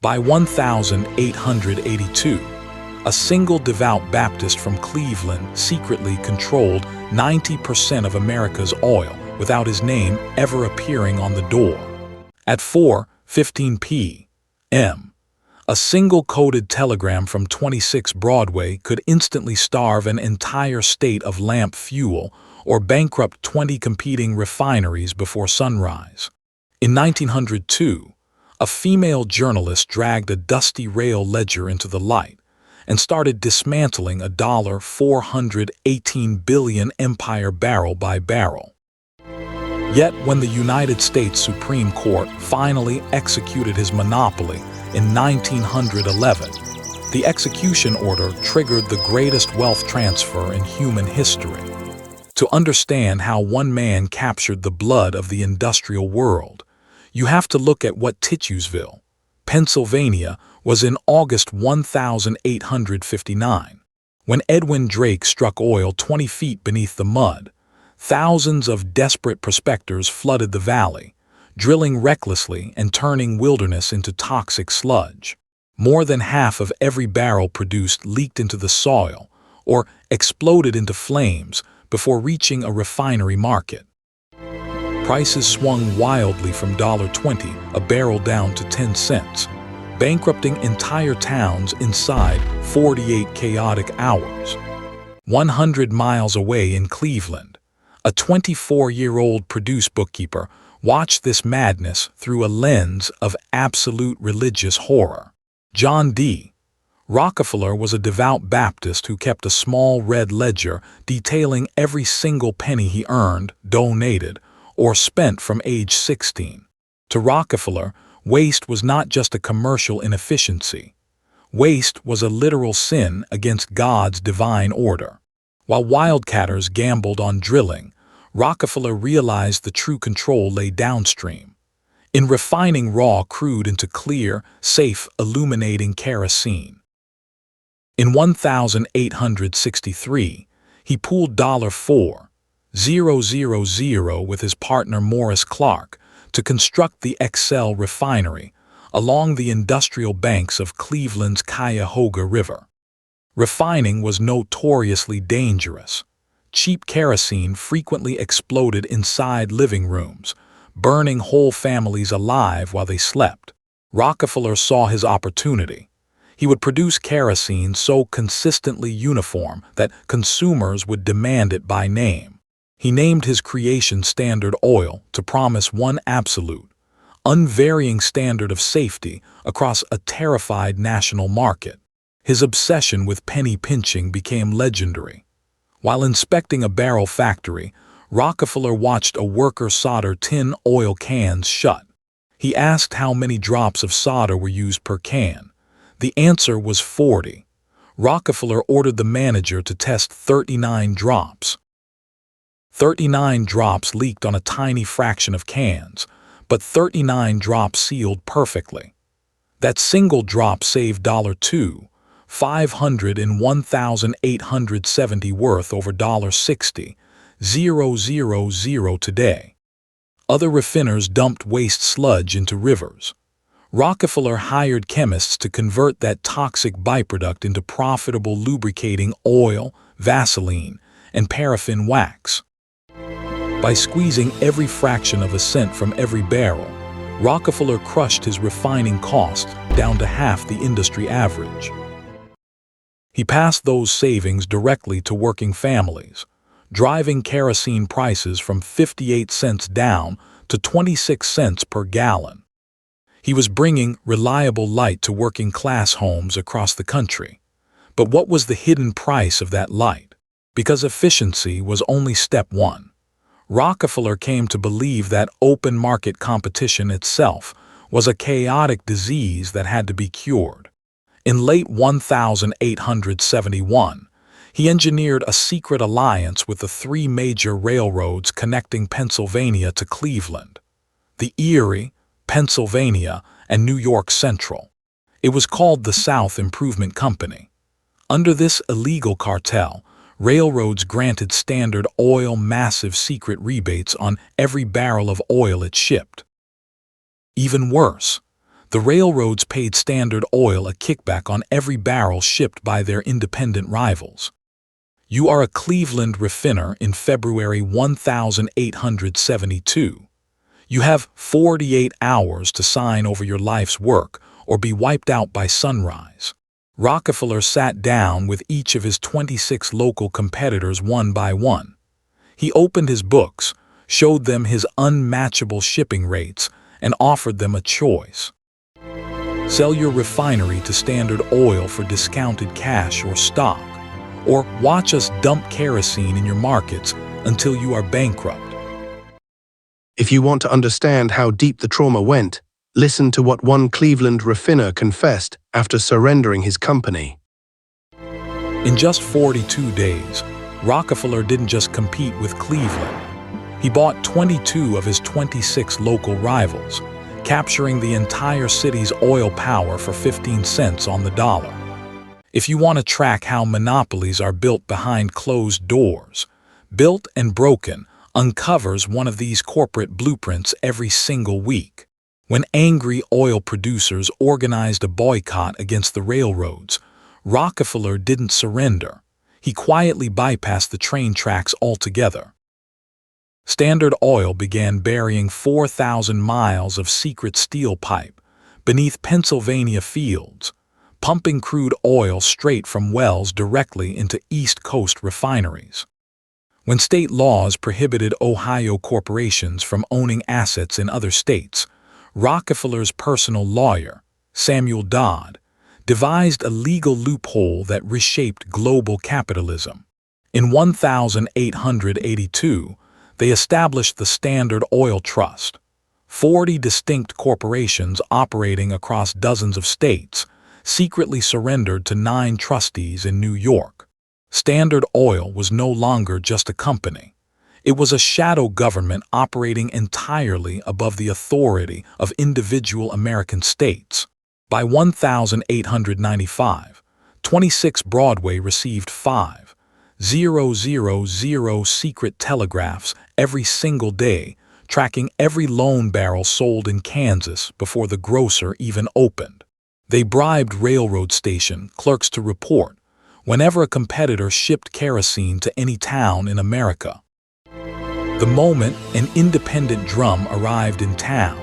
By 1882, a single devout Baptist from Cleveland secretly controlled 90% of America's oil without his name ever appearing on the door. At 4:15 p.m., a single coded telegram from 26 Broadway could instantly starve an entire state of lamp fuel or bankrupt 20 competing refineries before sunrise. In 1902, a female journalist dragged a dusty rail ledger into the light and started dismantling a $418 billion empire barrel by barrel. Yet when the United States Supreme Court finally executed his monopoly in 1911, the execution order triggered the greatest wealth transfer in human history. To understand how one man captured the blood of the industrial world, you have to look at what Titchewsville, Pennsylvania, was in August 1859. When Edwin Drake struck oil 20 feet beneath the mud, thousands of desperate prospectors flooded the valley, drilling recklessly and turning wilderness into toxic sludge. More than half of every barrel produced leaked into the soil or exploded into flames before reaching a refinery market. Prices swung wildly from $1.20 a barrel down to 10 cents, bankrupting entire towns inside 48 chaotic hours. 100 miles away in Cleveland, a 24-year-old Purdue bookkeeper watched this madness through a lens of absolute religious horror. John D Rockefeller was a devout Baptist who kept a small red ledger detailing every single penny he earned, donated, or spent from age 16. To Rockefeller, waste was not just a commercial inefficiency. Waste was a literal sin against God's divine order. While wildcatters gambled on drilling, Rockefeller realized the true control lay downstream, in refining raw crude into clear, safe, illuminating kerosene. In 1863, he pooled $4,000 with his partner Morris Clark to construct the Excel refinery along the industrial banks of Cleveland's Cuyahoga River. Refining was notoriously dangerous. Cheap kerosene frequently exploded inside living rooms, burning whole families alive while they slept. Rockefeller saw his opportunity. He would produce kerosene so consistently uniform that consumers would demand it by name. He named his creation Standard Oil to promise one absolute, unvarying standard of safety across a terrified national market. His obsession with penny pinching became legendary. While inspecting a barrel factory, Rockefeller watched a worker solder tin oil cans shut. He asked how many drops of solder were used per can. The answer was 40. Rockefeller ordered the manager to test 39 drops. 39 drops leaked on a tiny fraction of cans, but 39 drops sealed perfectly. That single drop saved $501,870 worth over $60,000 today. Other refiners dumped waste sludge into rivers. Rockefeller hired chemists to convert that toxic byproduct into profitable lubricating oil, Vaseline, and paraffin wax. By squeezing every fraction of a cent from every barrel, Rockefeller crushed his refining cost down to half the industry average. He passed those savings directly to working families, driving kerosene prices from 58 cents down to 26 cents per gallon. He was bringing reliable light to working-class homes across the country. But what was the hidden price of that light? Because efficiency was only step one. Rockefeller came to believe that open market competition itself was a chaotic disease that had to be cured. In late 1871, he engineered a secret alliance with the three major railroads connecting Pennsylvania to Cleveland: the Erie, Pennsylvania, and New York Central. It was called the South Improvement Company. Under this illegal cartel, railroads granted Standard Oil massive secret rebates on every barrel of oil it shipped. Even worse, The railroads paid Standard Oil a kickback on every barrel shipped by their independent rivals. You are a Cleveland refiner in February 1872. You have 48 hours to sign over your life's work or be wiped out by sunrise. Rockefeller sat down with each of his 26 local competitors one by one. He opened his books, showed them his unmatchable shipping rates, and offered them a choice. Sell your refinery to Standard Oil for discounted cash or stock, or watch us dump kerosene in your markets until you are bankrupt. If you want to understand how deep the trauma went, listen to what one Cleveland refiner confessed after surrendering his company. In just 42 days, Rockefeller didn't just compete with Cleveland. He bought 22 of his 26 local rivals, capturing the entire city's oil power for 15 cents on the dollar. If you want to track how monopolies are built behind closed doors, Built and Broken uncovers one of these corporate blueprints every single week. When angry oil producers organized a boycott against the railroads, Rockefeller didn't surrender. He quietly bypassed the train tracks altogether. Standard Oil began burying 4,000 miles of secret steel pipe beneath Pennsylvania fields, pumping crude oil straight from wells directly into East Coast refineries. When state laws prohibited Ohio corporations from owning assets in other states, Rockefeller's personal lawyer, Samuel Dodd, devised a legal loophole that reshaped global capitalism. In 1882, they established the Standard Oil Trust, 40 distinct corporations operating across dozens of states, secretly surrendered to 9 trustees in New York. Standard Oil was no longer just a company. It was a shadow government operating entirely above the authority of individual American states. By 1895, 26 Broadway received 5,000 secret telegraphs every single day, tracking every loan barrel sold in Kansas before the grocer even opened. They bribed railroad station clerks to report whenever a competitor shipped kerosene to any town in America. The moment an independent drum arrived in town,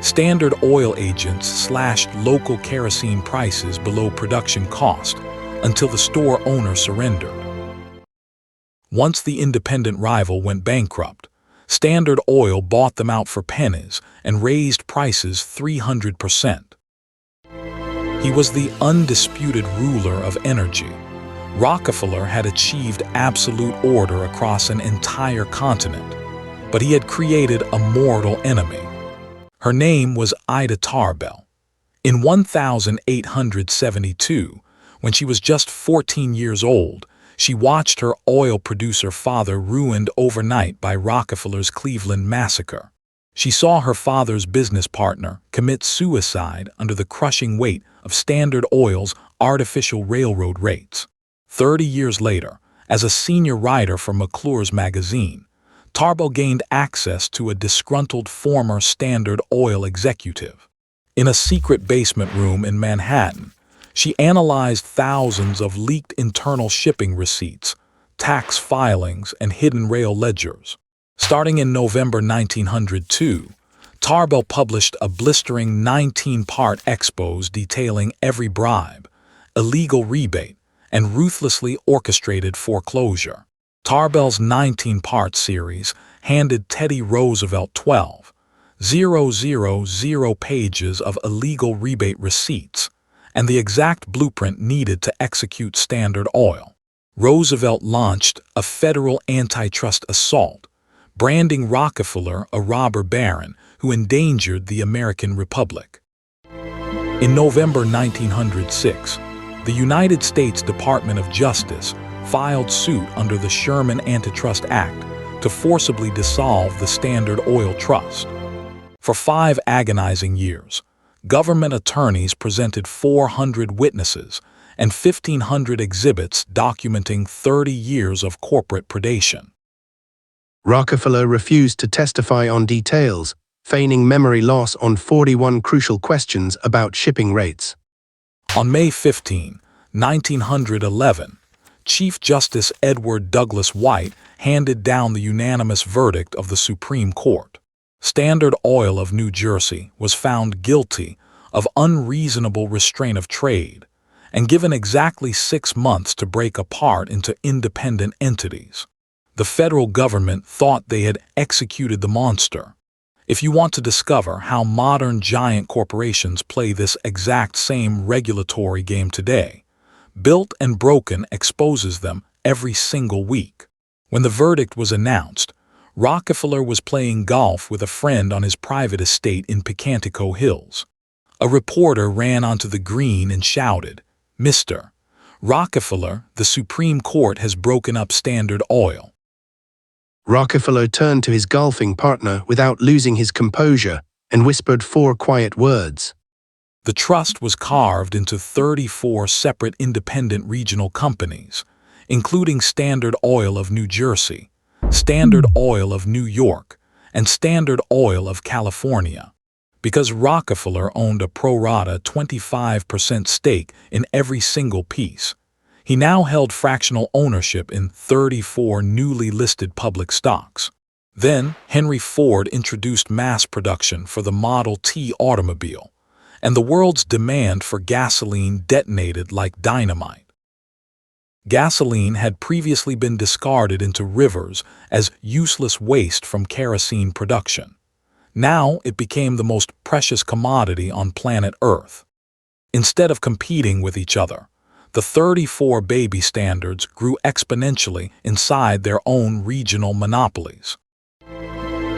Standard Oil agents slashed local kerosene prices below production cost until the store owner surrendered. Once the independent rival went bankrupt, Standard Oil bought them out for pennies and raised prices 300%. He was the undisputed ruler of energy. Rockefeller had achieved absolute order across an entire continent, but he had created a mortal enemy. Her name was Ida Tarbell. In 1872, when she was just 14 years old, she watched her oil producer father ruined overnight by Rockefeller's Cleveland Massacre. She saw her father's business partner commit suicide under the crushing weight of Standard Oil's artificial railroad rates. 30 years later, as a senior writer for McClure's magazine, Tarbell gained access to a disgruntled former Standard Oil executive. In a secret basement room in Manhattan, she analyzed thousands of leaked internal shipping receipts, tax filings, and hidden rail ledgers. Starting in November 1902, Tarbell published a blistering 19-part expose detailing every bribe, illegal rebate, and ruthlessly orchestrated foreclosure. Tarbell's 19-part series handed Teddy Roosevelt 12,000 pages of illegal rebate receipts and the exact blueprint needed to execute Standard Oil. Roosevelt launched a federal antitrust assault, branding Rockefeller a robber baron who endangered the American Republic. In November 1906, the United States Department of Justice filed suit under the Sherman Antitrust Act to forcibly dissolve the Standard Oil Trust. For 5 agonizing years, government attorneys presented 400 witnesses and 1,500 exhibits documenting 30 years of corporate predation. Rockefeller refused to testify on details, feigning memory loss on 41 crucial questions about shipping rates. On May 15, 1911, Chief Justice Edward Douglas White handed down the unanimous verdict of the Supreme Court. Standard Oil of New Jersey was found guilty of unreasonable restraint of trade and given exactly 6 months to break apart into independent entities. The federal government thought they had executed the monster. If you want to discover how modern giant corporations play this exact same regulatory game today, Built and Broken exposes them every single week. When the verdict was announced, Rockefeller was playing golf with a friend on his private estate in Picantico Hills. A reporter ran onto the green and shouted, "Mr. Rockefeller, the Supreme Court has broken up Standard Oil." Rockefeller turned to his golfing partner without losing his composure and whispered 4 quiet words. The trust was carved into 34 separate independent regional companies, including Standard Oil of New Jersey, Standard Oil of New York, and Standard Oil of California. Because Rockefeller owned a pro-rata 25% stake in every single piece, he now held fractional ownership in 34 newly listed public stocks. Then, Henry Ford introduced mass production for the Model T automobile, and the world's demand for gasoline detonated like dynamite. Gasoline had previously been discarded into rivers as useless waste from kerosene production. Now it became the most precious commodity on planet Earth. Instead of competing with each other, the 34 baby standards grew exponentially inside their own regional monopolies.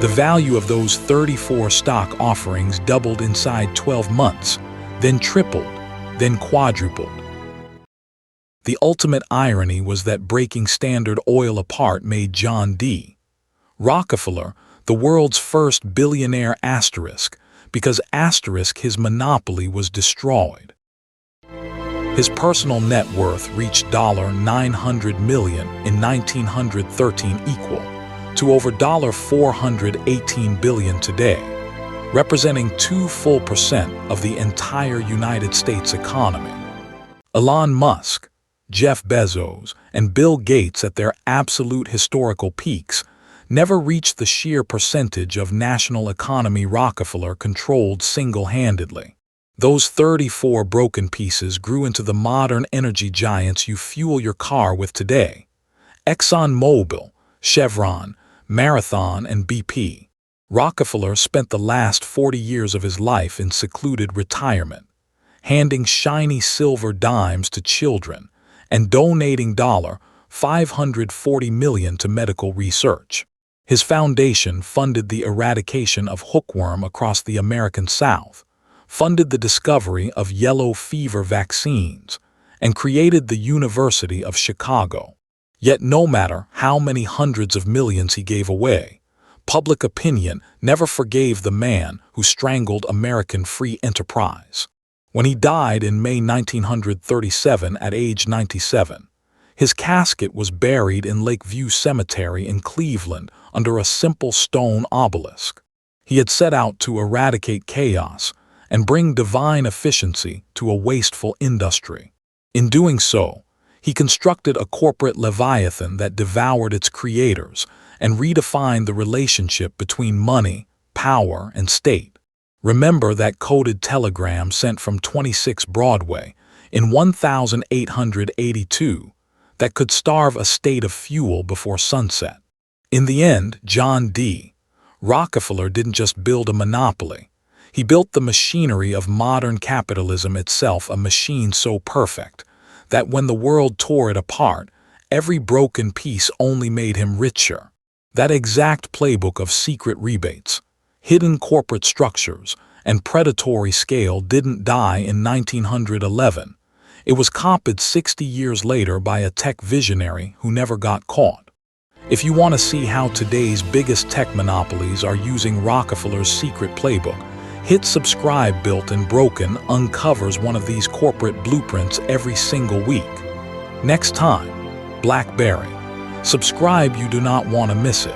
The value of those 34 stock offerings doubled inside 12 months, then tripled, then quadrupled. The ultimate irony was that breaking Standard Oil apart made John D. Rockefeller the world's first billionaire because his monopoly was destroyed. His personal net worth reached $900 million in 1913, equal to over $418 billion today, representing 2 full percent of the entire United States economy. Elon Musk, Jeff Bezos, and Bill Gates at their absolute historical peaks never reached the sheer percentage of national economy Rockefeller controlled single-handedly. Those 34 broken pieces grew into the modern energy giants you fuel your car with today: ExxonMobil, Chevron, Marathon, and BP. Rockefeller spent the last 40 years of his life in secluded retirement, handing shiny silver dimes to children and donating $540 million to medical research. His foundation funded the eradication of hookworm across the American South, funded the discovery of yellow fever vaccines, and created the University of Chicago. Yet no matter how many hundreds of millions he gave away, public opinion never forgave the man who strangled American free enterprise. When he died in May 1937 at age 97, his casket was buried in Lakeview Cemetery in Cleveland under a simple stone obelisk. He had set out to eradicate chaos and bring divine efficiency to a wasteful industry. In doing so, he constructed a corporate leviathan that devoured its creators and redefined the relationship between money, power, and state. Remember that coded telegram sent from 26 Broadway in 1882 that could starve a state of fuel before sunset? In the end, John D. Rockefeller didn't just build a monopoly. He built the machinery of modern capitalism itself, a machine so perfect that when the world tore it apart, every broken piece only made him richer. That exact playbook of secret rebates, hidden corporate structures, and predatory scale didn't die in 1911. It was copied 60 years later by a tech visionary who never got caught. If you want to see how today's biggest tech monopolies are using Rockefeller's secret playbook, hit subscribe. Built and Broken uncovers one of these corporate blueprints every single week. Next time, BlackBerry. Subscribe, you do not want to miss it.